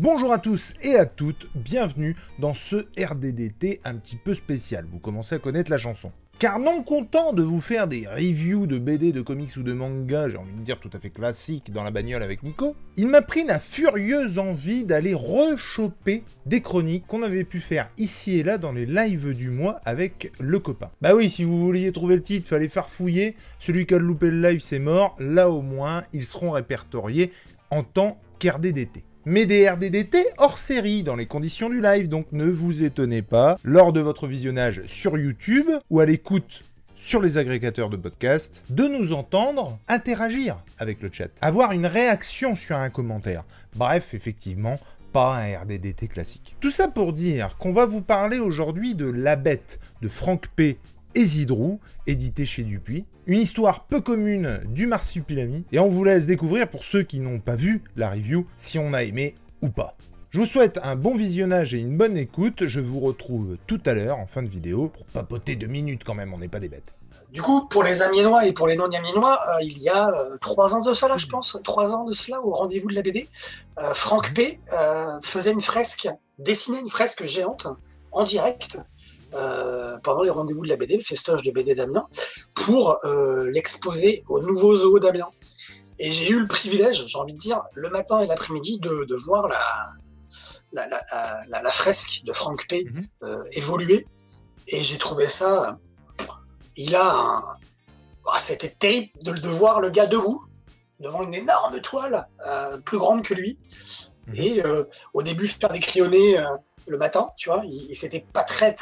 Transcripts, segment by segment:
Bonjour à tous et à toutes, bienvenue dans ce RDDT un petit peu spécial, vous commencez à connaître la chanson. Car non content de vous faire des reviews de BD, de comics ou de manga, j'ai envie de dire tout à fait classique dans la bagnole avec Nico, il m'a pris la furieuse envie d'aller rechoper des chroniques qu'on avait pu faire ici et là dans les lives du mois avec le copain. Bah oui, si vous vouliez trouver le titre, fallait farfouiller, celui qui a loupé le live c'est mort, là au moins ils seront répertoriés en tant qu'RDDT. Mais des RDDT hors série dans les conditions du live, donc ne vous étonnez pas, lors de votre visionnage sur YouTube ou à l'écoute sur les agrégateurs de podcasts, de nous entendre interagir avec le chat, avoir une réaction sur un commentaire. Bref, effectivement, pas un RDDT classique. Tout ça pour dire qu'on va vous parler aujourd'hui de La Bête de Franck P. et Zidrou, édité chez Dupuis. Une histoire peu commune du Marsupilami, et on vous laisse découvrir, pour ceux qui n'ont pas vu la review, si on a aimé ou pas. Je vous souhaite un bon visionnage et une bonne écoute, je vous retrouve tout à l'heure en fin de vidéo, pour papoter 2 minutes quand même, on n'est pas des bêtes. Du coup, pour les Amiénois et pour les non-Amiénois, il y a 3 ans de cela, je pense, 3 ans de cela, au rendez-vous de la BD, Franck P. Faisait une fresque, dessinait une fresque géante, en direct, pendant les rendez-vous de la BD, le festoche de BD d'Amiens, pour l'exposer au nouveau zoo d'Amiens. Et j'ai eu le privilège, j'ai envie de dire, le matin et l'après-midi, de voir la fresque de Franck P. Évoluer. Et j'ai trouvé ça... Il a un... c'était terrible de voir le gars debout, devant une énorme toile, plus grande que lui. Et au début, faire des crayonnés... le matin, tu vois, c'était pas très,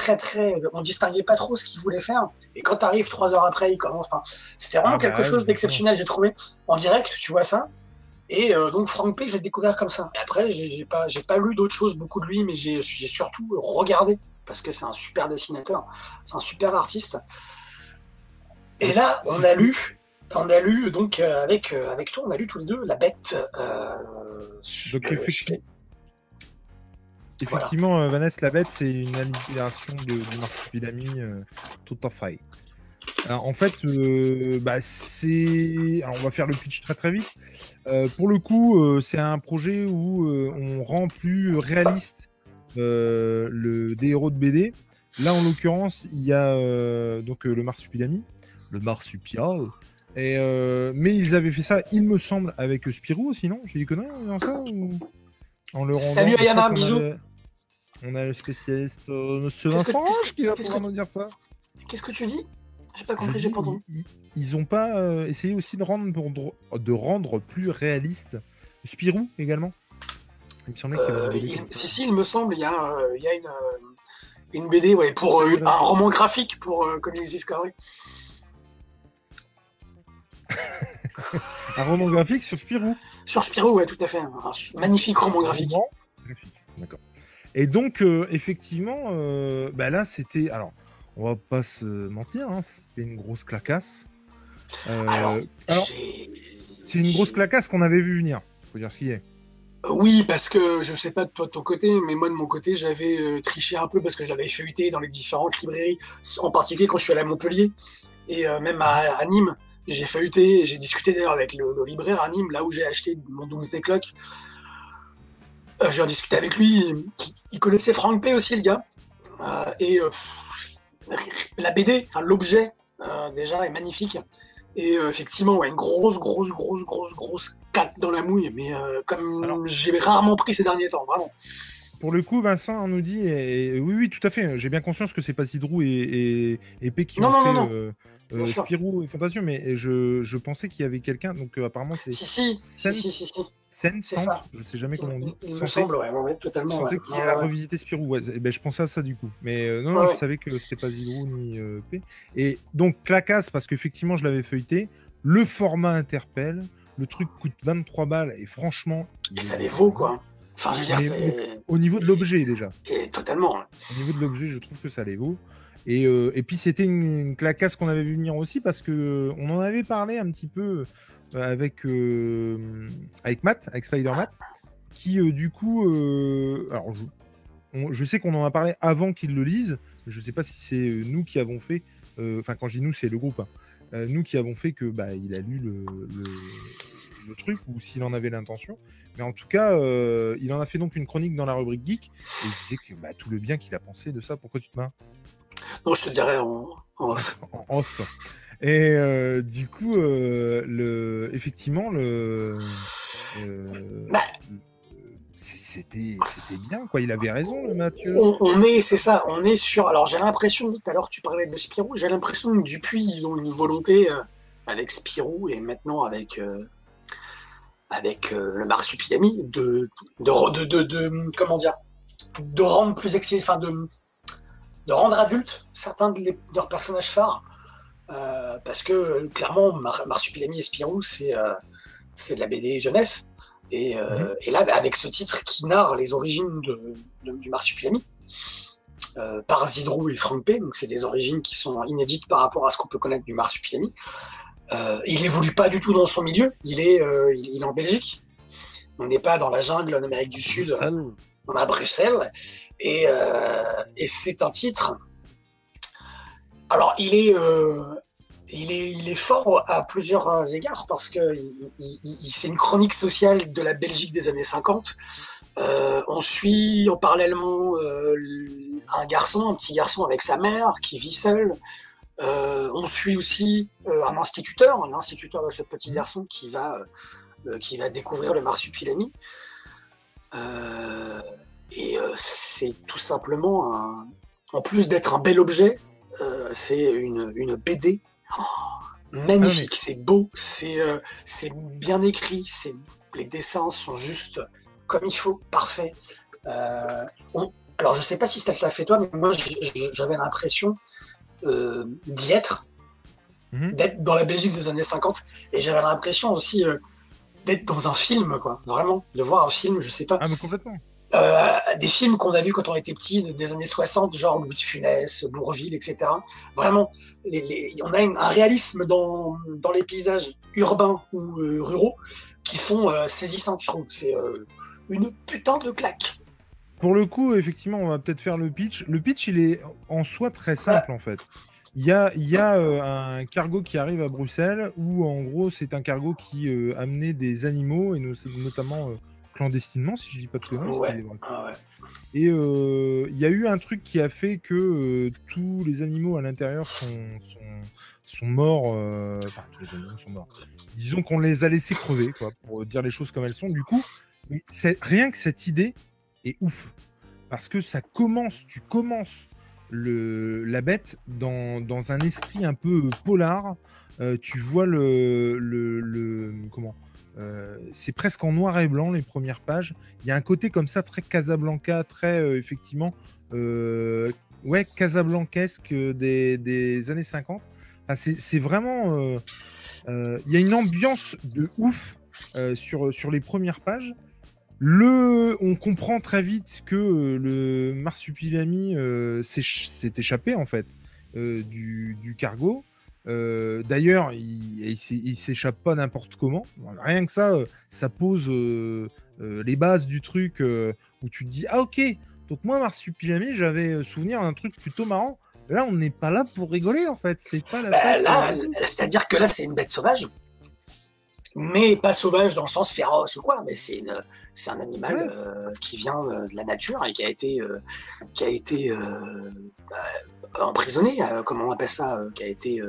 on distinguait pas trop ce qu'il voulait faire. Et quand t'arrives 3 heures après, il commence. Enfin, c'était vraiment quelque chose d'exceptionnel. J'ai trouvé en direct, tu vois ça. Et donc Franck P, je l'ai découvert comme ça. Et après, j'ai pas lu d'autres choses beaucoup de lui, mais j'ai surtout regardé parce que c'est un super dessinateur, c'est un super artiste. Et là, on a lu donc avec toi, on a lu tous les deux La Bête. Donc effectivement, voilà. Vanessa La Bête, c'est une allitération du Marsupilami tout à fait. Alors, en fait, alors, on va faire le pitch très vite. Pour le coup, c'est un projet où on rend plus réaliste des héros de BD. Là, en l'occurrence, il y a donc le Marsupilami, le marsupial. Mais ils avaient fait ça, il me semble, avec Spirou, sinon j'ai des conneries dans ça ou... En le rendant, salut Ayana, bisous. On a le spécialiste Monsieur Vincent qui va pouvoir nous dire ça. Qu'est-ce que tu dis? J'ai pas compris, j'ai pas entendu. Ils ont pas essayé aussi de rendre plus réaliste Spirou également. Il me semblait qu'il y avait une BD si, il me semble, il y a une BD, ouais, pour un roman graphique pour Comics Discovery. Un roman graphique sur Spirou. Sur Spirou, ouais, tout à fait. Un magnifique roman graphique. D'accord. Et donc, effectivement, là, c'était... Alors, on va pas se mentir, hein, c'était une grosse clacasse. Alors c'est une grosse clacasse qu'on avait vu venir, faut dire ce qu'il y est. Oui, parce que, je sais pas de toi de ton côté, mais moi de mon côté, j'avais triché un peu parce que je l'avais feuilleté dans les différentes librairies, en particulier quand je suis allé à Montpellier, et même à Nîmes. J'ai feuilleté, j'ai discuté d'ailleurs avec le libraire à Nîmes, là où j'ai acheté mon Doomsday Clock. J'ai discuté avec lui, il connaissait Franck P aussi, le gars. La BD, enfin, l'objet, déjà, est magnifique. Et effectivement, ouais, une grosse claque dans la mouille, mais comme j'ai rarement pris ces derniers temps, vraiment. Pour le coup, Vincent nous dit, oui, tout à fait, j'ai bien conscience que c'est pas Zidrou et P qui ont fait Spirou et Fantasio, mais je pensais qu'il y avait quelqu'un, donc apparemment c'est... Si. Sen, c'est ça. Je sais jamais comment on dit. Il me semble, ouais, totalement. Santé qui a revisité Spirou, ouais. Je pensais à ça du coup. Mais non, je savais que c'était pas Zidrou ni P. Et donc, clacasse, parce qu'effectivement, je l'avais feuilleté. Le format interpelle. Le truc coûte 23 balles et franchement... Et ça les vaut, quoi. Enfin, je veux dire, c'est... Au niveau de l'objet, déjà. Et totalement. Ouais. Au niveau de l'objet, je trouve que ça les vaut. Et puis, c'était une clacasse qu'on avait vu venir aussi parce que on en avait parlé un petit peu avec Matt, avec Spider-Matt, qui, du coup... alors, je sais qu'on en a parlé avant qu'il le lise. Je sais pas si c'est nous qui avons fait... Enfin, quand je dis nous, c'est le groupe. Hein. Nous qui avons fait que il a lu le truc ou s'il en avait l'intention. Mais en tout cas, il en a fait donc une chronique dans la rubrique Geek et il disait que tout le bien qu'il a pensé de ça. Pourquoi tu te marres? Non, je te dirais en off. En off. Et du coup, effectivement, Bah, c'était bien, quoi. Il avait raison, le Mathieu. c'est ça, on est sur. Alors j'ai l'impression, tout à l'heure tu parlais de Spirou, j'ai l'impression que depuis ils ont une volonté avec Spirou et maintenant avec le Marsupilami de comment dire, de rendre plus accessible, enfin de rendre adultes certains de leurs personnages phares. Parce que clairement, Marsupilami et Spirou, c'est de la BD jeunesse. Et là, avec ce titre qui narre les origines du Marsupilami par Zidrou et Frank P, donc c'est des origines qui sont inédites par rapport à ce qu'on peut connaître du Marsupilami. Il évolue pas du tout dans son milieu, il est en Belgique. On n'est pas dans la jungle en Amérique du Sud, on est à Bruxelles. Et c'est un titre. Alors, il est fort à plusieurs égards parce que c'est une chronique sociale de la Belgique des années 50. On suit en parallèlement un petit garçon avec sa mère qui vit seul. On suit aussi un instituteur de ce petit garçon qui va découvrir le Marsupilami. C'est tout simplement, en plus d'être un bel objet, c'est une BD magnifique, c'est beau, c'est bien écrit, les dessins sont juste comme il faut, parfaits. Alors je sais pas si ça te l'a fait toi, mais moi j'avais l'impression d'y être, d'être dans la Belgique des années 50, et j'avais l'impression aussi d'être dans un film, quoi, vraiment, de voir un film, je sais pas. Ah mais complètement. Des films qu'on a vus quand on était petit, des années 60, genre Louis de Funès, Bourvil, etc. Vraiment, on a un réalisme dans les paysages urbains ou ruraux qui sont saisissants, je trouve. C'est une putain de claque. Pour le coup, effectivement, on va peut-être faire le pitch. Le pitch, il est en soi très simple, en fait. Il y a un cargo qui arrive à Bruxelles où, en gros, c'est un cargo qui amenait des animaux, et notamment... clandestinement, si je dis pas de conneries. Ouais. Et il y a eu un truc qui a fait que tous les animaux à l'intérieur sont morts. Enfin, tous les animaux sont morts. Disons qu'on les a laissés crever, quoi, pour dire les choses comme elles sont. Du coup, rien que cette idée est ouf. Parce que tu commences la bête dans un esprit un peu polar. Tu vois comment c'est presque en noir et blanc les premières pages. Il y a un côté comme ça très Casablanca, très effectivement casablancesque des années 50. Enfin, c'est vraiment il y a une ambiance de ouf sur les premières pages. On comprend très vite que le Marsupilami s'est échappé en fait du cargo. D'ailleurs, il s'échappe pas n'importe comment. Rien que ça, ça pose les bases du truc où tu te dis ah ok. Donc moi Marsupilami, j'avais souvenir d'un truc plutôt marrant. Là, on n'est pas là pour rigoler en fait. C'est pas la. Là, c'est-à-dire que là, c'est une bête sauvage. Mais pas sauvage dans le sens féroce ou quoi, mais c'est un animal qui vient de la nature et qui a été emprisonné, comment on appelle ça, qui a été...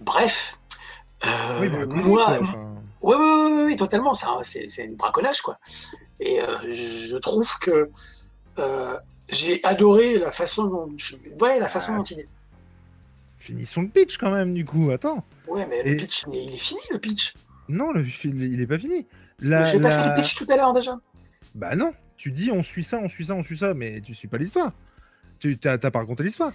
Bref. Oui, totalement, c'est un braconnage, quoi. Et je trouve que j'ai adoré la façon dont il est. Finissons le pitch quand même, du coup, attends. Ouais, mais le pitch, il est fini, le pitch. Non, il est pas fini. J'ai pas fait le pitch tout à l'heure, déjà. Bah non, tu dis on suit ça, mais tu suis pas l'histoire. T'as pas raconté l'histoire.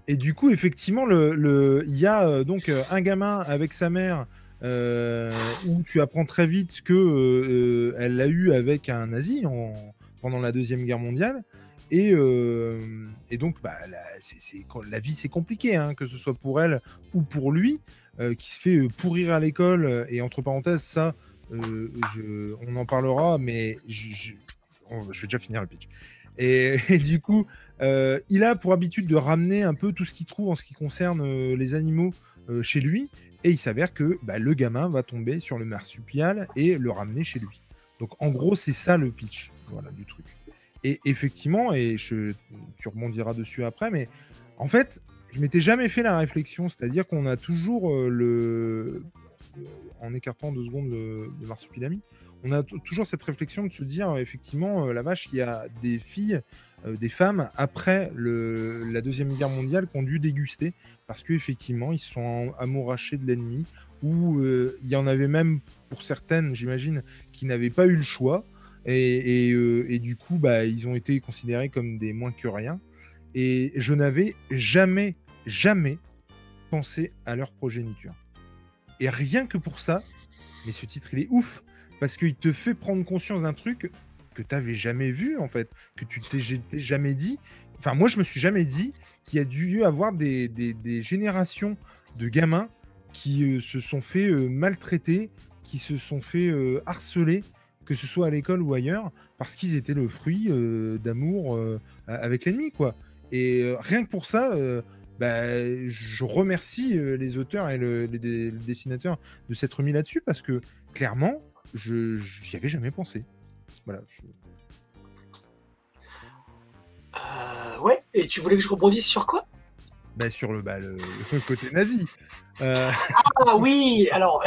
Et du coup, effectivement, il y a donc un gamin avec sa mère où tu apprends très vite que elle l'a eu avec un nazi pendant la Deuxième Guerre mondiale. Et donc, la vie, c'est compliqué, hein, que ce soit pour elle ou pour lui, qui se fait pourrir à l'école. Et entre parenthèses, ça, on en parlera, mais je vais déjà finir le pitch. Et du coup, il a pour habitude de ramener un peu tout ce qu'il trouve en ce qui concerne les animaux chez lui, et il s'avère que le gamin va tomber sur le marsupial et le ramener chez lui. Donc en gros, c'est ça le pitch, voilà, du truc. Et effectivement, tu rebondiras dessus après, mais en fait, je m'étais jamais fait la réflexion, c'est-à-dire qu'on a toujours en écartant 2 secondes le marsupilami, on a toujours cette réflexion de se dire, effectivement, la vache, il y a des filles, des femmes, après la Deuxième Guerre mondiale, qui ont dû déguster, parce qu'effectivement, ils se sont amourachés de l'ennemi, ou il y en avait même, pour certaines, j'imagine, qui n'avaient pas eu le choix, et du coup, ils ont été considérés comme des moins que rien. Et je n'avais jamais pensé à leur progéniture. Et rien que pour ça, mais ce titre, il est ouf, parce qu'il te fait prendre conscience d'un truc que tu n'avais jamais vu, en fait, que tu t'es jamais dit. Enfin, moi, je me suis jamais dit qu'il y a dû y avoir des générations de gamins qui se sont fait maltraiter, qui se sont fait harceler, que ce soit à l'école ou ailleurs, parce qu'ils étaient le fruit d'amour avec l'ennemi, quoi. Et rien que pour ça, je remercie les auteurs et les dessinateurs de s'être mis là-dessus, parce que clairement, j'y avais jamais pensé. Voilà. Ouais, et tu voulais que je rebondisse sur quoi? Sur le côté nazi. Ah oui, alors...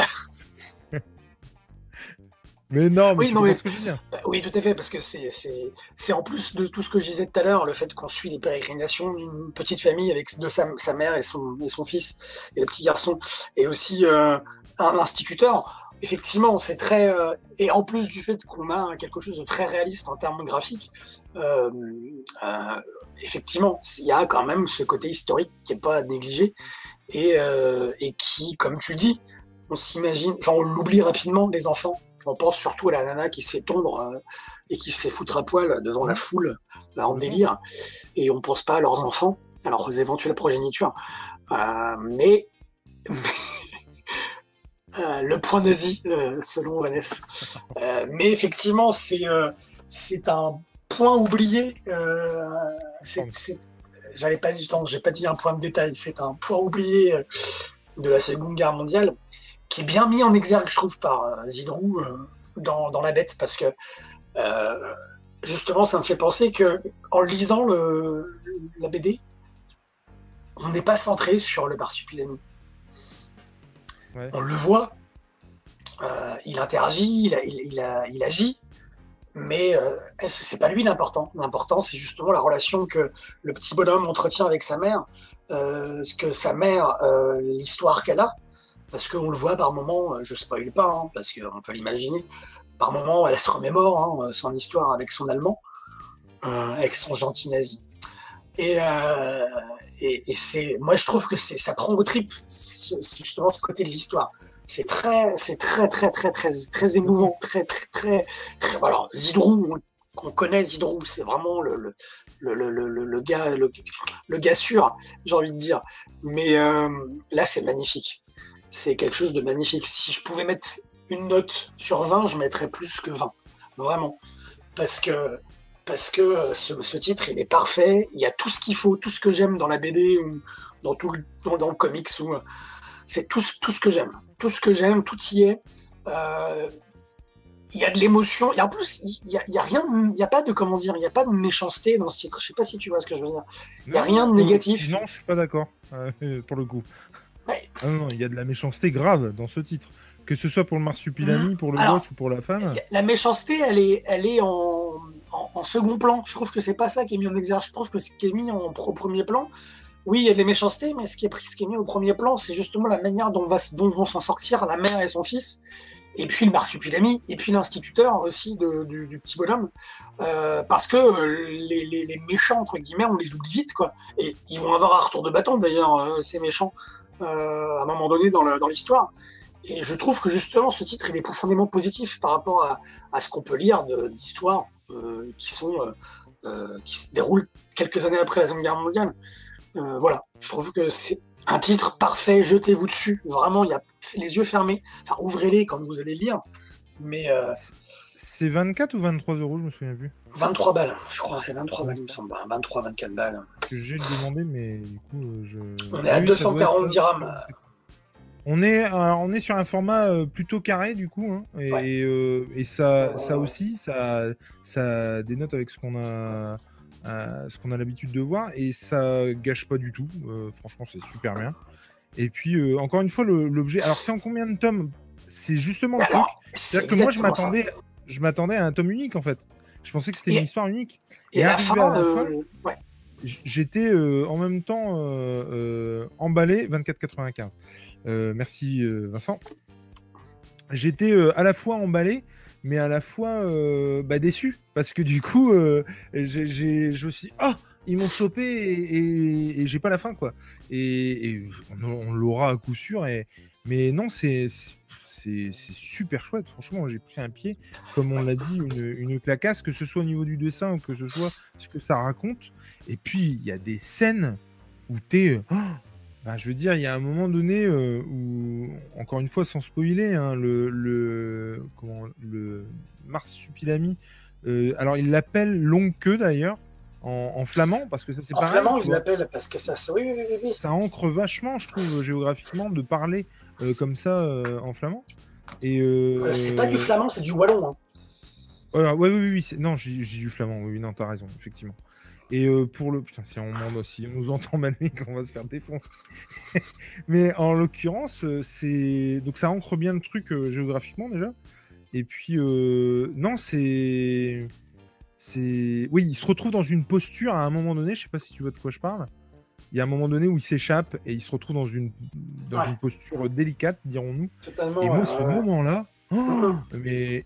Mais non, mais oui, tu non, comprends mais... ce que je veux dire. Oui, tout à fait, parce que c'est en plus de tout ce que je disais tout à l'heure, le fait qu'on suit les pérégrinations d'une petite famille avec sa mère et son fils, et le petit garçon, et aussi un instituteur. Effectivement, c'est très... et en plus du fait qu'on a quelque chose de très réaliste en termes graphiques, effectivement, il y a quand même ce côté historique qui n'est pas à négliger, et qui, comme tu dis, on s'imagine... Enfin, on l'oublie rapidement, les enfants. On pense surtout à la nana qui se fait tondre et qui se fait foutre à poil devant la foule, en délire, et on pense pas à leurs enfants, à leurs éventuelles progénitures. Mais le point nazi, selon Vanessa. Mais effectivement, c'est un point oublié. J'ai pas dit un point de détail. C'est un point oublié de la Seconde Guerre mondiale, qui est bien mis en exergue, je trouve, par Zidrou dans La Bête, parce que justement, ça me fait penser que en lisant la BD, on n'est pas centré sur le marsupilami. Ouais. On le voit, il interagit, il agit, mais c'est pas lui l'important. L'important, c'est justement la relation que le petit bonhomme entretient avec sa mère, l'histoire qu'elle a. Parce qu'on le voit par moments, je spoil pas, hein, parce qu'on peut l'imaginer, par moments, elle se remémore son histoire avec son Allemand, avec son gentil nazi. Et moi, je trouve que ça prend aux tripes, c'est justement ce côté de l'histoire. C'est très émouvant, très. Alors, Zidrou, qu'on connaît Zidrou, c'est vraiment le gars sûr, j'ai envie de dire. Mais là, c'est magnifique. C'est quelque chose de magnifique. Si je pouvais mettre une note sur 20, je mettrais plus que 20. Vraiment. Parce que ce titre, il est parfait. Il y a tout ce qu'il faut, tout ce que j'aime dans la BD ou dans le comics. C'est tout ce que j'aime. Tout ce que j'aime, tout y est. Il y a de l'émotion. Et en plus, il y a rien, il n'y a pas de, comment dire, il n'y a pas de méchanceté dans ce titre. Je sais pas si tu vois ce que je veux dire. Il n'y a rien de négatif. Non, je suis pas d'accord, pour le coup. Ouais. Ah non, il y a de la méchanceté grave dans ce titre. Que ce soit pour le marsupilami, pour le boss ou pour la femme. La méchanceté, elle est en second plan. Je trouve que c'est pas ça qui est mis en exergue. Je trouve que ce qui est mis au premier plan, oui, il y a de la méchanceté, mais ce qui est mis au premier plan, c'est justement la manière dont vont s'en sortir la mère et son fils, et puis le marsupilami, et puis l'instituteur aussi du petit bonhomme, parce que les méchants, entre guillemets, on les oublie vite, quoi. Et ils vont avoir un retour de bâton, d'ailleurs, ces méchants, à un moment donné dans l'histoire. Et je trouve que justement ce titre il est profondément positif par rapport à ce qu'on peut lire d'histoires qui se déroulent quelques années après la Seconde Guerre mondiale. Voilà, je trouve que c'est un titre parfait, jetez-vous dessus, vraiment, il y a les yeux fermés, enfin ouvrez-les quand vous allez lire, mais... C'est 24 ou 23 €, je me souviens plus. 23 balles, je crois, c'est 23 balles, il me semble, 23, 24 balles. Que j'ai demandé, mais du coup, On est à 240 dirhams. On est sur un format plutôt carré du coup, hein, Ouais. et ça aussi, ça dénote avec ce qu'on a l'habitude de voir, et ça gâche pas du tout. Franchement, c'est super bien. Et puis encore une fois, l'objet. Alors, c'est en combien de tomes? C'est justement le truc. Alors, c'est C'est-à-dire que moi, exactement ça. je m'attendais à un tome unique en fait. Je pensais que c'était une Et, histoire unique. et Et la arrivé à fin, la fin, ouais. j'étais en même temps emballé. 24,95. Merci Vincent. J'étais à la fois emballé, mais à la fois déçu, parce que du coup, je me suis dit, ah, ils m'ont chopé, et j'ai pas la fin, quoi. Et on l'aura à coup sûr. Mais non, c'est super chouette. Franchement, j'ai pris un pied, comme on l'a dit, une clacasse, que ce soit au niveau du dessin ou que ce soit ce que ça raconte. Et puis, il y a des scènes où t'es... je veux dire, il y a un moment donné où, encore une fois, sans spoiler, hein, le marsupilami, alors il l'appelle longue queue d'ailleurs, en flamand, parce que ça c'est En pareil, flamand, tu il vois. l'appelle parce que ça. Oui, oui, oui, oui. Ça ancre vachement, je trouve, géographiquement, de parler comme ça en flamand. Et C'est pas du flamand, c'est du wallon. Hein. ouais, oui, non, j'ai du flamand, oui, non, t'as raison, effectivement. Et pour le... Putain, si on nous entend maner, qu'on va se faire défoncer. Mais en l'occurrence, c'est... Donc ça ancre bien le truc géographiquement, déjà. Et puis, non, c'est... Oui, il se retrouve dans une posture à un moment donné, je sais pas si tu vois de quoi je parle. Il y a un moment donné où il s'échappe et il se retrouve dans une posture délicate, dirons-nous. Totalement. Et moi, ce moment-là...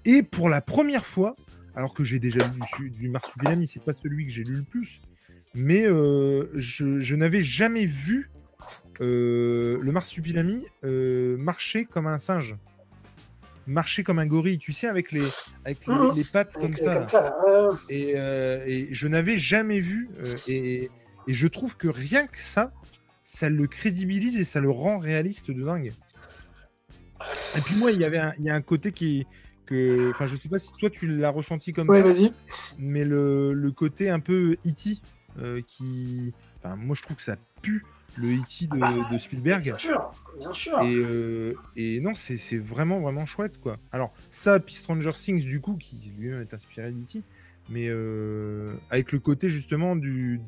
Et pour la première fois, alors que j'ai déjà lu du Marsupilami, c'est pas celui que j'ai lu le plus, mais je n'avais jamais vu le Marsupilami marcher comme un singe, marcher comme un gorille, tu sais, avec les pattes comme ça. Là. Et je n'avais jamais vu, et je trouve que rien que ça le crédibilise et ça le rend réaliste de dingue. Et puis moi, il y a un côté enfin, je sais pas si toi tu l'as ressenti comme ça. Vas-y. Mais le côté un peu E.T. Enfin, moi je trouve que ça pue le E.T. de Spielberg. Bien sûr. Et non, c'est vraiment, vraiment chouette, quoi. Alors, ça, puis Stranger Things, du coup, qui lui-même est inspiré d'E.T., mais avec le côté, justement, de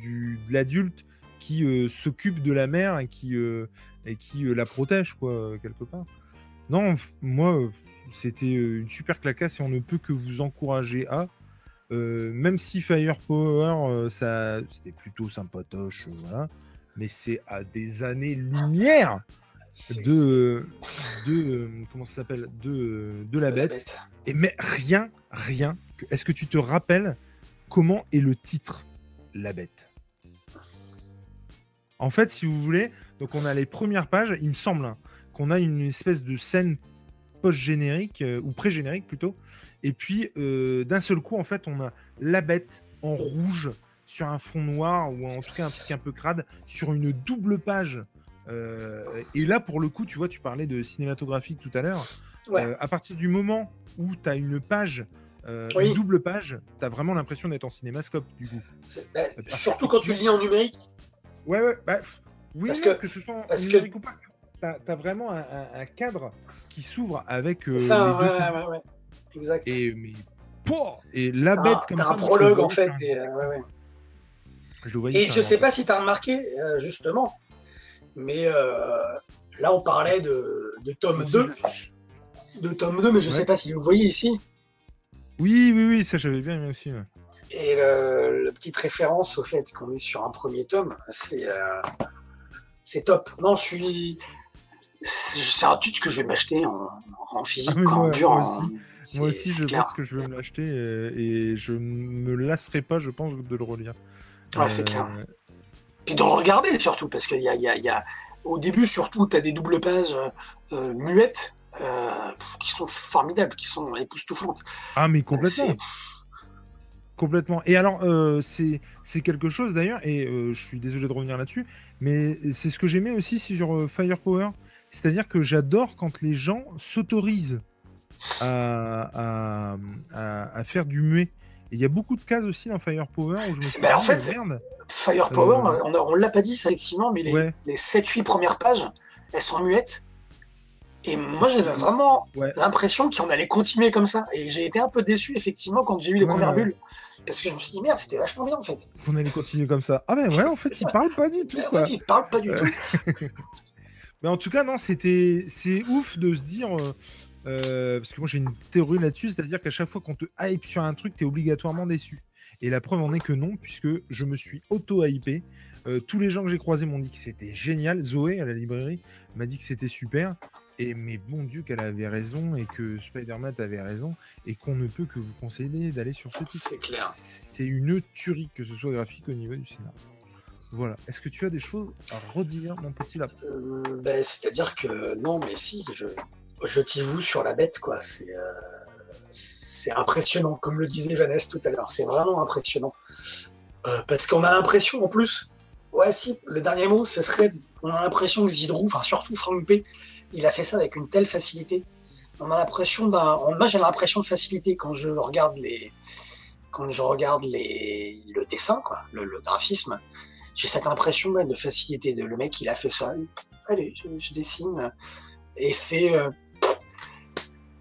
l'adulte qui s'occupe de la mère et qui la protège, quoi, quelque part. Non, moi, c'était une super clacasse et on ne peut que vous encourager à... même si Firepower, c'était plutôt sympatoche, voilà, mais c'est à des années-lumière comment ça s'appelle, de la bête. Et mais rien. Est-ce que tu te rappelles comment est le titre, La Bête? En fait, si vous voulez, donc on a les premières pages, il me semble, hein, qu'on a une espèce de scène post-générique, ou pré-générique plutôt, et puis d'un seul coup, en fait, on a La Bête en rouge sur un fond noir, ou en tout cas un truc un peu crade, sur une double page. Et là, pour le coup, tu vois, tu parlais de cinématographique tout à l'heure. Ouais. À partir du moment où tu as une page, une double page, tu as vraiment l'impression d'être en cinémascope, du coup. Surtout quand tu le lis en numérique. Ouais, oui, parce que ce soit en numérique ou pas. T'as vraiment un cadre qui s'ouvre avec les deux. Ouais. Exact. Et La Bête comme ça. T'as un prologue en fait. Je sais pas si t'as remarqué, justement, mais là on parlait de tome 2. De tome 2, mais je sais pas si vous le voyez ici. Oui, ça j'avais bien aimé aussi. Ouais. Et la petite référence au fait qu'on est sur un premier tome, c'est top. Non, c'est un titre que je vais m'acheter en physique, en dur. Moi aussi, je pense que je vais me l'acheter et je ne me lasserai pas, je pense, de le relire. Ouais, c'est clair. Puis de le regarder surtout, parce qu'il y a au début, surtout, tu as des doubles pages muettes qui sont formidables, qui sont époustouflantes. Ah, mais complètement. Complètement. Et alors, c'est quelque chose d'ailleurs, et je suis désolé de revenir là-dessus, mais c'est ce que j'aimais aussi sur Firepower. C'est-à-dire que j'adore quand les gens s'autorisent à faire du muet. Et il y a beaucoup de cases aussi dans Firepower où je me suis dit, en fait, merde. Firepower, on l'a pas dit, ça, effectivement, mais les 7-8 premières pages, elles sont muettes. Et moi, j'avais vraiment Ouais. l'impression qu'on allait continuer comme ça. Et j'ai été un peu déçu, effectivement, quand j'ai eu les premières bulles. Parce que je me suis dit, merde, c'était vachement bien, en fait. Qu'on allait continuer comme ça. Ah, mais ouais, en fait, il parle pas du tout, Mais en quoi. fait, il parle pas du tout. Mais en tout cas, non, c'est ouf de se dire. Parce que moi, j'ai une théorie là-dessus, c'est-à-dire qu'à chaque fois qu'on te hype sur un truc, t'es obligatoirement déçu. Et la preuve en est que non, puisque je me suis auto-hypé. Tous les gens que j'ai croisés m'ont dit que c'était génial. Zoé, à la librairie, m'a dit que c'était super. Et mais bon Dieu, qu'elle avait raison et que Spider-Man avait raison et qu'on ne peut que vous conseiller d'aller sur ce titre. C'est clair. C'est une tuerie, que ce soit graphique au niveau du scénario. Voilà. Est-ce que tu as des choses à redire, mon petit lapin? C'est-à-dire que non, mais si, je t'y voue sur la bête, quoi. C'est impressionnant, comme le disait Vanessa tout à l'heure. C'est vraiment impressionnant. Parce qu'on a l'impression, en plus, ouais, si, le dernier mot, ce serait, on a l'impression que Zidrou, enfin surtout Frank P, il a fait ça avec une telle facilité. On a l'impression moi, j'ai l'impression de facilité quand je regarde le dessin, quoi, le graphisme. J'ai cette impression même de facilité. Le mec, il a fait ça. Allez, je dessine. Et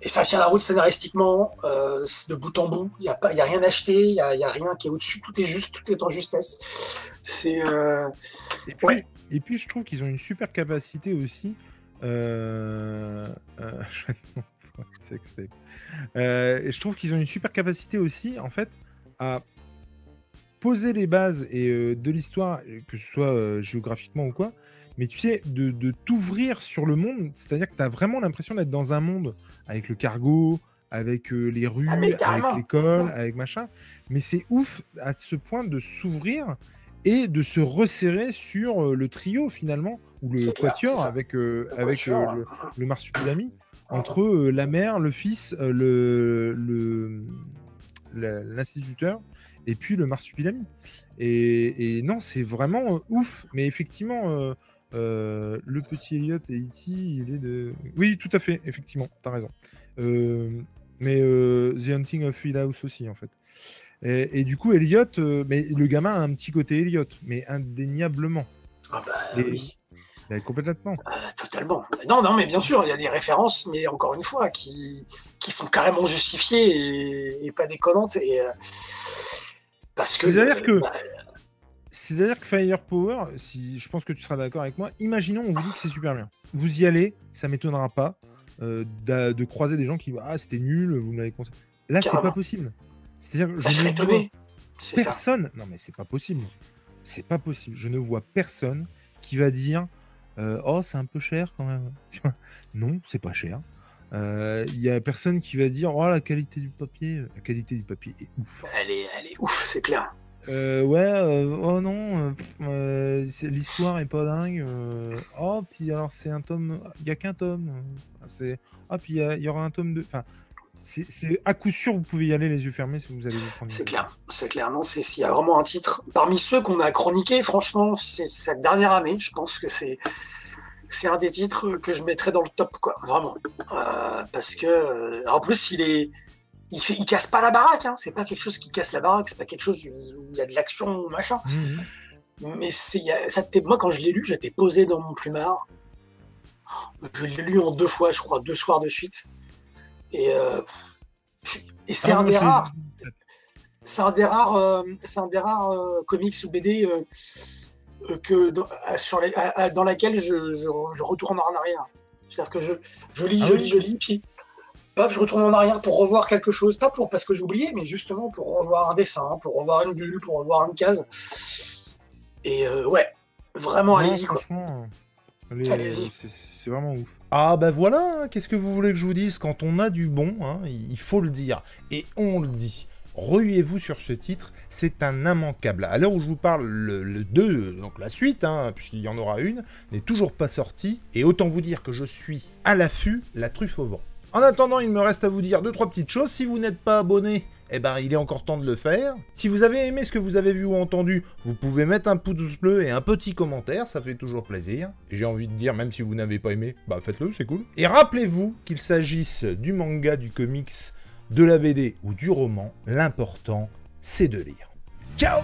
et ça tient la route scénaristiquement, de bout en bout. Il y a rien acheté, il y a rien qui est au-dessus. Tout est juste, tout est en justesse. C'est Et puis, je trouve qu'ils ont une super capacité aussi. Et je trouve qu'ils ont une super capacité aussi, en fait, à poser les bases de l'histoire, que ce soit géographiquement ou quoi, mais tu sais, de t'ouvrir sur le monde, c'est-à-dire que tu as vraiment l'impression d'être dans un monde avec le cargo, avec les rues, avec l'école, avec machin, mais c'est ouf à ce point de s'ouvrir et de se resserrer sur le trio finalement, ou le quatuor avec le marsupilami, entre la mère, le fils, l'instituteur, et puis le marsupilami. Et non, c'est vraiment ouf, mais effectivement, le petit Elliot et E.T., il est de... Oui, tout à fait, effectivement, t'as raison. Mais The Hunting of Hill House aussi, en fait. Et du coup, Elliot, mais le gamin a un petit côté Elliot, mais indéniablement. Ah bah oui. Complètement. Totalement. Non, mais bien sûr, il y a des références, mais encore une fois, qui sont carrément justifiées et pas déconnantes. Parce que... C'est-à-dire que Firepower, je pense que tu seras d'accord avec moi, imaginons, on vous dit que c'est super bien. Vous y allez, ça m'étonnera pas de croiser des gens qui disent « Ah, c'était nul, vous me l'avez conseillé. » Là, c'est pas possible. C'est-à-dire que je serais étonné. Personne... Non, mais c'est pas possible. C'est pas possible. Je ne vois personne qui va dire oh, c'est un peu cher quand même. Non, c'est pas cher. Il y a personne qui va dire oh, la qualité du papier. La qualité du papier est ouf. Elle est ouf, c'est clair. Oh non, l'histoire est pas dingue. Oh, puis alors c'est un tome, il y a qu'un tome. Puis il y aura un tome de. Enfin, c'est à coup sûr, vous pouvez y aller les yeux fermés si vous allez vous prendre. C'est clair. Non, s'il y a vraiment un titre parmi ceux qu'on a chroniqués, franchement, c'est cette dernière année. Je pense que c'est un des titres que je mettrais dans le top, quoi, vraiment. Parce que en plus, il casse pas la baraque, hein. C'est pas quelque chose qui casse la baraque, c'est pas quelque chose où il y a de l'action ou machin. Mais moi, quand je l'ai lu, j'étais posé dans mon plumard. Je l'ai lu en 2 fois, je crois, 2 soirs de suite. Et c'est un des rares. C'est un des rares comics ou BD dans laquelle je retourne en arrière. C'est-à-dire que je lis, puis paf, je retourne en arrière pour revoir quelque chose, pas parce que j'oubliais, mais justement pour revoir un dessin, pour revoir une bulle, pour revoir une case. Et ouais, vraiment, allez-y, quoi. Allez-y. C'est vraiment ouf. Ah bah voilà, qu'est-ce que vous voulez que je vous dise? Quand on a du bon, hein, il faut le dire. Et on le dit. Ruez-vous sur ce titre, c'est un immanquable. À l'heure où je vous parle, le 2, donc la suite, hein, puisqu'il y en aura une, n'est toujours pas sortie. Et autant vous dire que je suis à l'affût, la truffe au vent. En attendant, il me reste à vous dire 2-3 petites choses. Si vous n'êtes pas abonné, eh ben, il est encore temps de le faire. Si vous avez aimé ce que vous avez vu ou entendu, vous pouvez mettre un pouce bleu et un petit commentaire, ça fait toujours plaisir. Et j'ai envie de dire, même si vous n'avez pas aimé, bah faites-le, c'est cool. Et rappelez-vous qu'il s'agisse du manga, du comics, de la BD ou du roman, l'important, c'est de lire. Ciao!